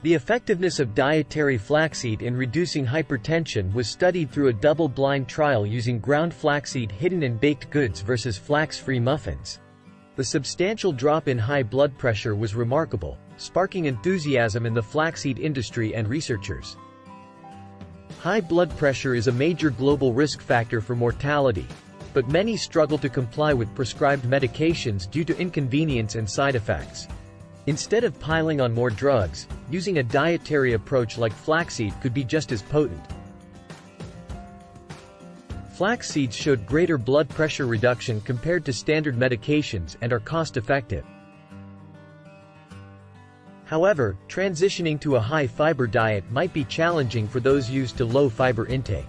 The effectiveness of dietary flaxseed in reducing hypertension was studied through a double-blind trial using ground flaxseed hidden in baked goods versus flax-free muffins. The substantial drop in high blood pressure was remarkable, sparking enthusiasm in the flaxseed industry and researchers. High blood pressure is a major global risk factor for mortality, but many struggle to comply with prescribed medications due to inconvenience and side effects. Instead of piling on more drugs, using a dietary approach like flaxseed could be just as potent. Flax seeds showed greater blood pressure reduction compared to standard medications and are cost-effective. However, transitioning to a high-fiber diet might be challenging for those used to low-fiber intake.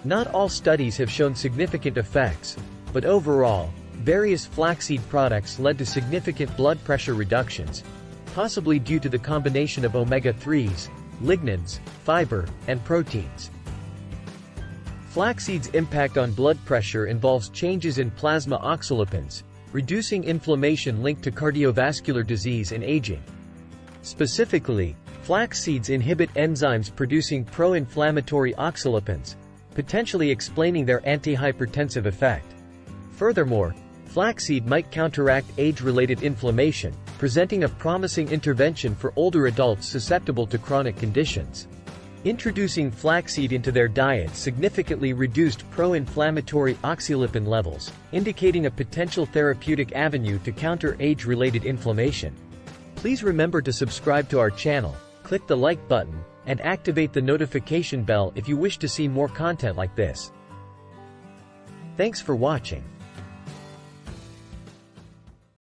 Not all studies have shown significant effects, but overall, various flaxseed products led to significant blood pressure reductions, possibly due to the combination of omega-3s, lignans, fiber, and proteins. Flaxseed's impact on blood pressure involves changes in plasma oxylipins, reducing inflammation linked to cardiovascular disease and aging. Specifically, flax seeds inhibit enzymes producing pro-inflammatory oxylipins, potentially explaining their antihypertensive effect. Furthermore, flaxseed might counteract age-related inflammation, presenting a promising intervention for older adults susceptible to chronic conditions. Introducing flaxseed into their diet significantly reduced pro-inflammatory oxylipin levels, indicating a potential therapeutic avenue to counter age-related inflammation. Please remember to subscribe to our channel, click the like button, and activate the notification bell if you wish to see more content like this. Thanks for watching.